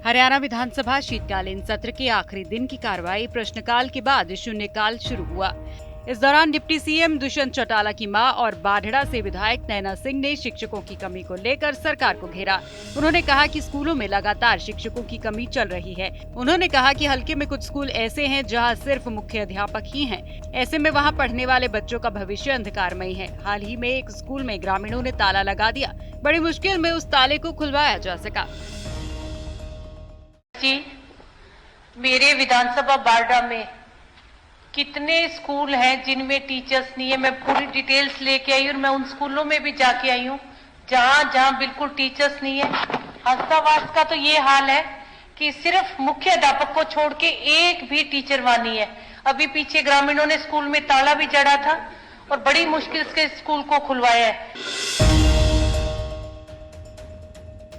हरियाणा विधानसभा शीतकालीन सत्र के आखिरी दिन की कार्रवाई प्रश्नकाल के बाद शून्यकाल शुरू हुआ। इस दौरान डिप्टी सीएम दुष्यंत चौटाला की मां और बाढ़ड़ा से विधायक नैना सिंह ने शिक्षकों की कमी को लेकर सरकार को घेरा। उन्होंने कहा कि स्कूलों में लगातार शिक्षकों की कमी चल रही है। उन्होंने कहा कि हलके में कुछ स्कूल ऐसे हैं जहां सिर्फ मुख्य अध्यापक ही हैं। ऐसे में वहां पढ़ने वाले बच्चों का भविष्य अंधकारमय है। हाल ही में एक स्कूल में ग्रामीणों ने ताला लगा दिया। बड़ी मुश्किल में उस ताले को खुलवाया जा सका। जी, मेरे विधानसभा बारडा में कितने स्कूल हैं जिनमें टीचर्स नहीं है। मैं पूरी डिटेल्स लेके आई और मैं उन स्कूलों में भी जाके आई हूँ जहाँ बिल्कुल टीचर्स नहीं है। हंसावास का तो ये हाल है कि सिर्फ मुख्य अध्यापक को छोड़ के एक भी टीचर वहां नहीं है। अभी पीछे ग्रामीणों ने स्कूल में ताला भी जड़ा था और बड़ी मुश्किल से स्कूल को खुलवाया है।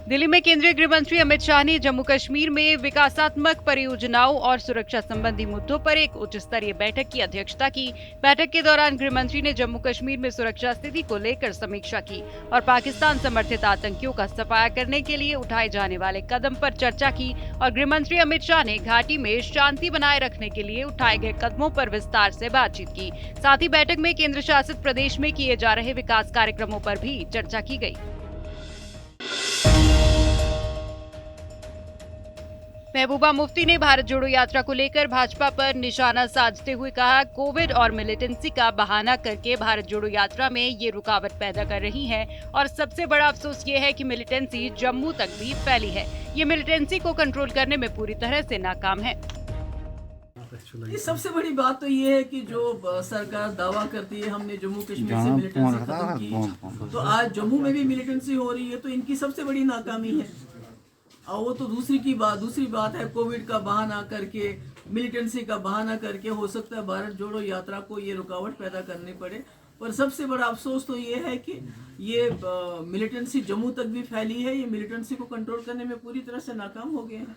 दिल्ली में केंद्रीय गृह मंत्री अमित शाह ने जम्मू कश्मीर में विकासात्मक परियोजनाओं और सुरक्षा संबंधी मुद्दों पर एक उच्च स्तरीय बैठक की अध्यक्षता की। बैठक के दौरान गृह मंत्री ने जम्मू कश्मीर में सुरक्षा स्थिति को लेकर समीक्षा की और पाकिस्तान समर्थित आतंकियों का सफाया करने के लिए उठाए जाने वाले कदम पर चर्चा की। और गृह मंत्री अमित शाह ने घाटी में शांति बनाए रखने के लिए उठाए गए कदमों पर विस्तार से बातचीत की। साथ ही बैठक में केंद्र शासित प्रदेश में किए जा रहे विकास कार्यक्रमों पर भी चर्चा की गई। महबूबा मुफ्ती ने भारत जोड़ो यात्रा को लेकर भाजपा पर निशाना साधते हुए कहा, कोविड और मिलिटेंसी का बहाना करके भारत जोड़ो यात्रा में ये रुकावट पैदा कर रही है और सबसे बड़ा अफसोस ये है कि मिलिटेंसी जम्मू तक भी फैली है। ये मिलिटेंसी को कंट्रोल करने में पूरी तरह से नाकाम है। ये सबसे बड़ी बात तो ये है कि जो सरकार दावा करती है हमने जम्मू कश्मीर से मिलिटेंसी खत्म की, तो आज जम्मू में भी मिलिटेंसी हो रही है, तो इनकी सबसे बड़ी नाकामी है। और वो तो दूसरी बात है, कोविड का बहाना करके, मिलिटेंसी का बहाना करके हो सकता है भारत जोड़ो यात्रा को ये रुकावट पैदा करनी पड़े। पर सबसे बड़ा अफसोस तो ये है कि ये मिलिटेंसी जम्मू तक भी फैली है। ये मिलिटेंसी को कंट्रोल करने में पूरी तरह से नाकाम हो गए हैं।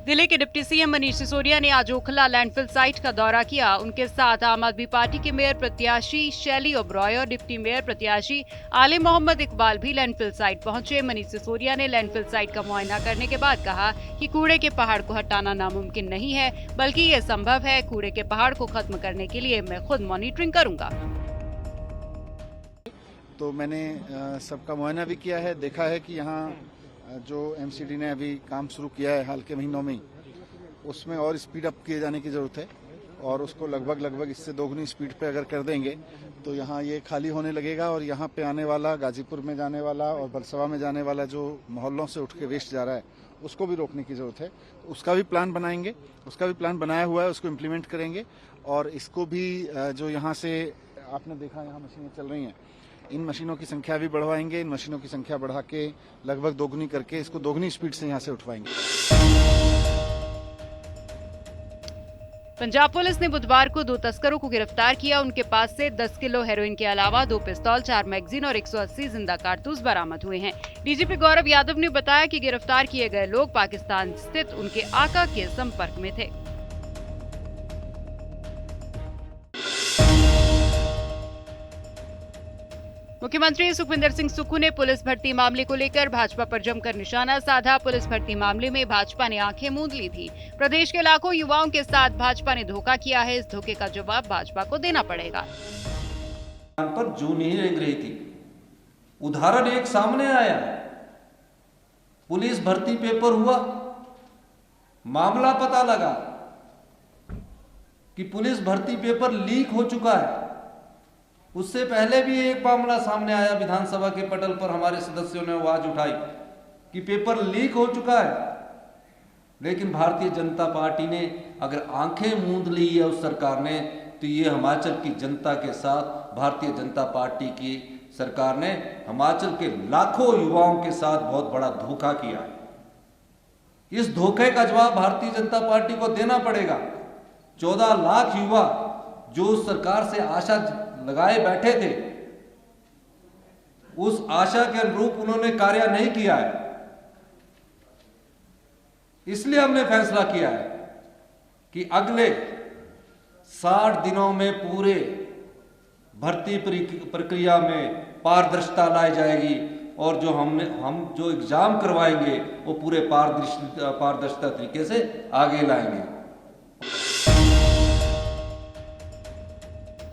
दिल्ली के डिप्टी सीएम मनीष सिसोदिया ने आज ओखला लैंडफिल साइट का दौरा किया। उनके साथ आम आदमी पार्टी के मेयर प्रत्याशी शैली ओब्रॉय और डिप्टी मेयर प्रत्याशी आले मोहम्मद इकबाल भी लैंडफिल साइट पहुंचे। मनीष सिसोदिया ने लैंडफिल साइट का मुआयना करने के बाद कहा कि कूड़े के पहाड़ को हटाना नामुमकिन नहीं है, बल्कि ये संभव है। कूड़े के पहाड़ को खत्म करने के लिए मैं खुद मॉनिटरिंग करूंगा। तो मैंने सबका मुआयना भी किया है, देखा है कि यहाँ जो एमसीडी ने अभी काम शुरू किया है हाल के महीनों में, उसमें और स्पीड अप किए जाने की ज़रूरत है और उसको लगभग इससे दोगुनी स्पीड पे अगर कर देंगे तो यहाँ ये खाली होने लगेगा और यहाँ पे आने वाला, गाजीपुर में जाने वाला और बरसवा में जाने वाला जो मोहल्लों से उठ के वेस्ट जा रहा है उसको भी रोकने की ज़रूरत है। उसका भी प्लान बनाएंगे, उसका भी प्लान बनाया हुआ है, उसको इम्प्लीमेंट करेंगे और इसको भी जो यहाँ से आपने देखा यहाँ मशीनें चल रही हैं, इन मशीनों की संख्या भी बढ़वाएंगे। इन मशीनों की संख्या बढ़ा के लगभग दोगुनी करके इसको दोगुनी स्पीड से यहाँ से उठवाएंगे। पंजाब पुलिस ने बुधवार को 2 तस्करों को गिरफ्तार किया। उनके पास से 10 किलो हेरोइन के अलावा 2 पिस्तौल, 4 मैगजीन और 180 जिंदा कारतूस बरामद हुए हैं। डीजीपी गौरव यादव ने बताया कि गिरफ्तार किए गए लोग पाकिस्तान स्थित उनके आका के संपर्क में थे। मुख्यमंत्री सुखविंदर सिंह सुक्खू ने पुलिस भर्ती मामले को लेकर भाजपा पर जमकर निशाना साधा। पुलिस भर्ती मामले में भाजपा ने आंखें मूंद ली थी। प्रदेश के लाखों युवाओं के साथ भाजपा ने धोखा किया है। इस धोखे का जवाब भाजपा को देना पड़ेगा। पर जून नहीं रेंग रही थी। उदाहरण एक सामने आया, पुलिस भर्ती पेपर हुआ, मामला पता लगा कि पुलिस भर्ती पेपर लीक हो चुका है। उससे पहले भी एक मामला सामने आया, विधानसभा के पटल पर हमारे सदस्यों ने आवाज उठाई कि पेपर लीक हो चुका है। लेकिन भारतीय जनता पार्टी ने अगर आंखें मूंद ली है उस सरकार ने, तो ये हिमाचल की जनता के साथ भारतीय जनता पार्टी की सरकार ने हिमाचल के लाखों युवाओं के साथ बहुत बड़ा धोखा किया है। इस धोखे का जवाब भारतीय जनता पार्टी को देना पड़ेगा। 14 लाख युवा जो उस सरकार से आशा लगाए बैठे थे, उस आशा के अनुरूप उन्होंने कार्य नहीं किया है। इसलिए हमने फैसला किया है कि अगले 60 दिनों में पूरे भर्ती प्रक्रिया में पारदर्शिता लाई जाएगी और जो हम जो एग्जाम करवाएंगे वो पूरे पारदर्शिता तरीके से आगे लाएंगे।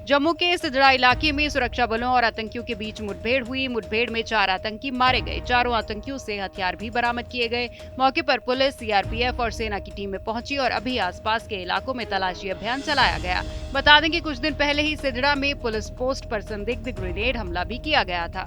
जम्मू के सिजड़ा इलाके में सुरक्षा बलों और आतंकियों के बीच मुठभेड़ हुई। मुठभेड़ में 4 आतंकी मारे गए। चारों आतंकियों से हथियार भी बरामद किए गए। मौके पर पुलिस, सीआरपीएफ और सेना की टीमें पहुंची और अभी आसपास के इलाकों में तलाशी अभियान चलाया गया। बता दें कि कुछ दिन पहले ही सिजड़ा में पुलिस पोस्ट पर संदिग्ध ग्रेनेड हमला भी किया गया था।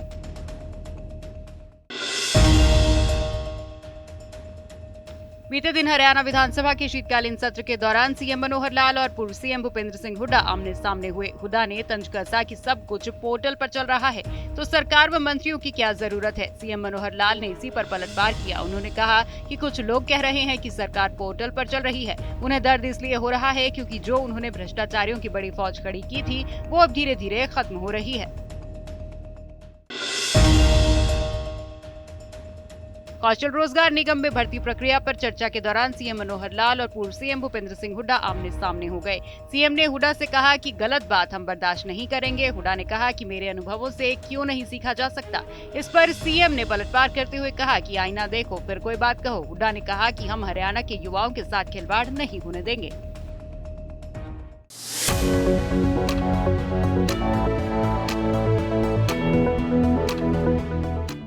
बीते दिन हरियाणा विधानसभा के शीतकालीन सत्र के दौरान सीएम मनोहर लाल और पूर्व सीएम भूपेंद्र सिंह हुड्डा आमने सामने हुए। हुड्डा ने तंज कसा कि सब कुछ पोर्टल पर चल रहा है तो सरकार व मंत्रियों की क्या जरूरत है। सीएम मनोहर लाल ने इसी पर पलटवार किया। उन्होंने कहा कि कुछ लोग कह रहे हैं कि सरकार पोर्टल पर चल रही है। उन्हें दर्द इसलिए हो रहा है क्योंकि जो उन्होंने भ्रष्टाचारियों की बड़ी फौज खड़ी की थी वो अब धीरे धीरे खत्म हो रही है। कौशल रोजगार निगम में भर्ती प्रक्रिया पर चर्चा के दौरान सीएम मनोहर लाल और पूर्व सीएम भूपेंद्र सिंह हुड्डा आमने सामने हो गए। सीएम ने हुड्डा से कहा कि गलत बात हम बर्दाश्त नहीं करेंगे। हुड्डा ने कहा कि मेरे अनुभवों से क्यों नहीं सीखा जा सकता। इस पर सीएम ने पलटवार करते हुए कहा कि आईना देखो फिर कोई बात कहो। हुड्डा ने कहा कि हम हरियाणा के युवाओं के साथ खिलवाड़ नहीं होने देंगे।